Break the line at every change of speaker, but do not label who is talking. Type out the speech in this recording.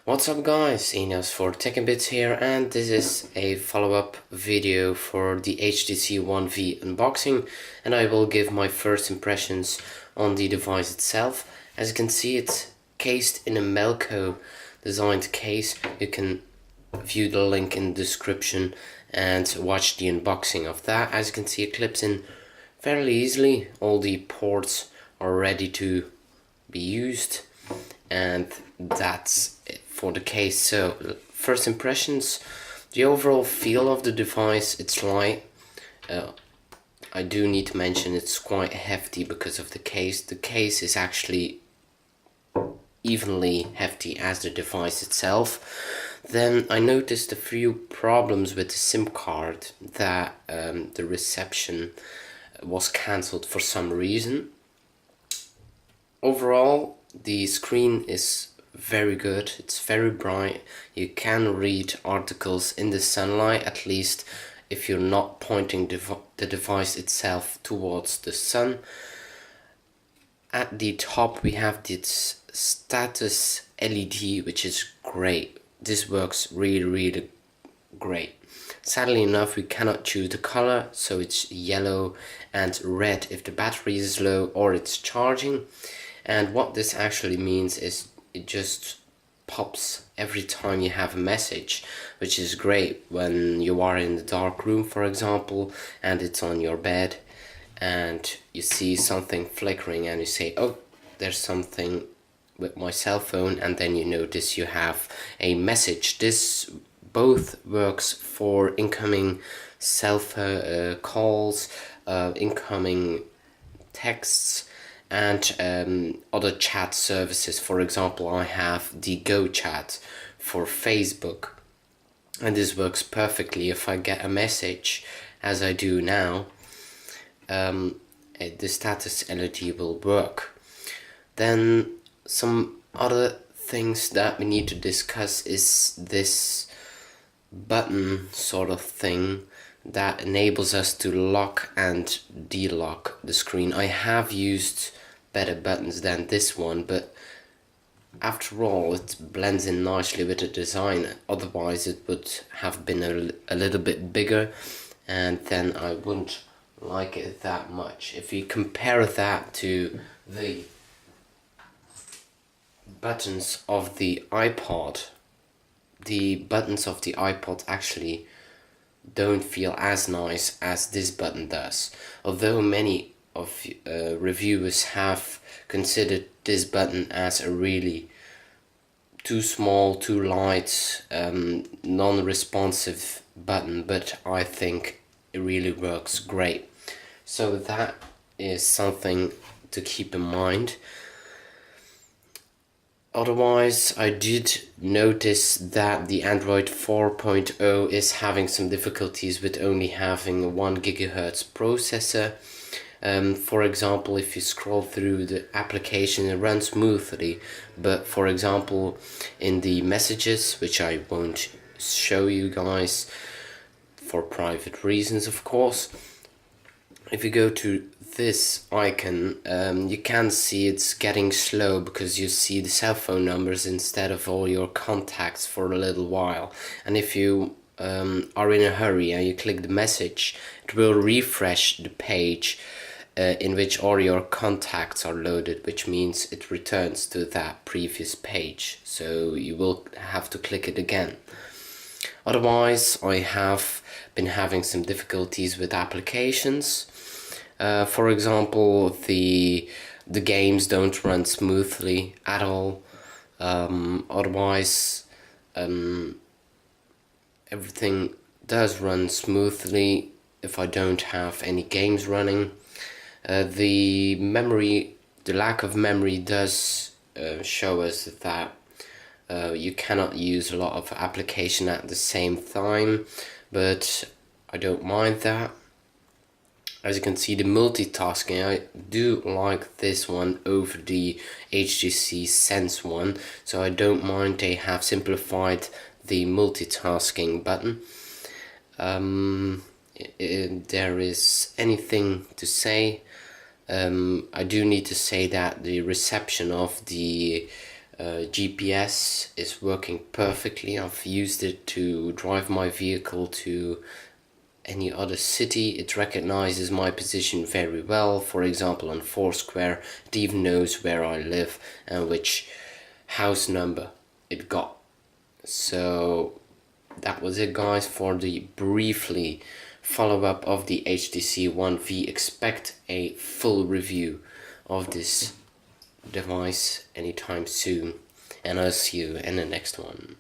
What's up guys, Ineos for Techinbits here, and this is a follow-up video for the HTC One V unboxing, and I will give my first impressions on the device itself. As you can see, it's cased in a Melco designed case. You can view the link in the description and watch the unboxing of that. As you can see, it clips in fairly easily. All the ports are ready to be used, and that's it for the case. So first impressions, the overall feel of the device, it's light. I do need to mention it's quite hefty because of the case. The case is actually evenly hefty as the device itself. Then I noticed a few problems with the SIM card, that the reception was cancelled for some reason. Overall, the screen is very good. It's very bright. You can read articles in the sunlight, at least if you're not pointing the device itself towards the sun. At the top we have this status LED, which is great. This works really great. Sadly enough, we cannot choose the color, so it's yellow and red if the battery is low or it's charging. And what this actually means is it just pops every time you have a message, which is great when you are in the dark room, for example, and it's on your bed and you see something flickering and you say, oh, there's something with my cell phone, and then you notice you have a message. This both works for incoming cell phone calls, incoming texts, and other chat services. For example, I have the Go Chat for Facebook, and this works perfectly. If I get a message, as I do now, the status LED will work. Then some other things that we need to discuss is this button sort of thing that enables us to lock and delock the screen. I have used better buttons than this one, but after all it blends in nicely with the design. Otherwise it would have been a little bit bigger, and then I wouldn't like it that much. If you compare that to the buttons of the iPod actually don't feel as nice as this button does. Although many of reviewers have considered this button as a really too small, too light, non-responsive button, but I think it really works great. So that is something to keep in mind. Otherwise, I did notice that the Android 4.0 is having some difficulties with only having a 1 GHz processor. For example, if you scroll through the application, it runs smoothly, but for example in the messages, which I won't show you guys for private reasons of course, if you go to this icon, you can see it's getting slow because you see the cell phone numbers instead of all your contacts for a little while. And if you are in a hurry and you click the message, it will refresh the page in which all your contacts are loaded, which means it returns to that previous page, so you will have to click it again. Otherwise, I have been having some difficulties with applications. For example, the games don't run smoothly at all. Otherwise, everything does run smoothly if I don't have any games running. The lack of memory does show us that you cannot use a lot of application at the same time, but I don't mind that. As you can see, the multitasking, I do like this one over the HTC Sense one, so I don't mind they have simplified the multitasking button. There is anything to say, I do need to say that the reception of the GPS is working perfectly. I've used it to drive my vehicle to any other city. It recognizes my position very well. For example, on Foursquare, it even knows where I live and which house number it got. So that was it, guys, for the briefly follow-up of the HTC One V. Expect a full review of this device anytime soon, and I'll see you in the next one.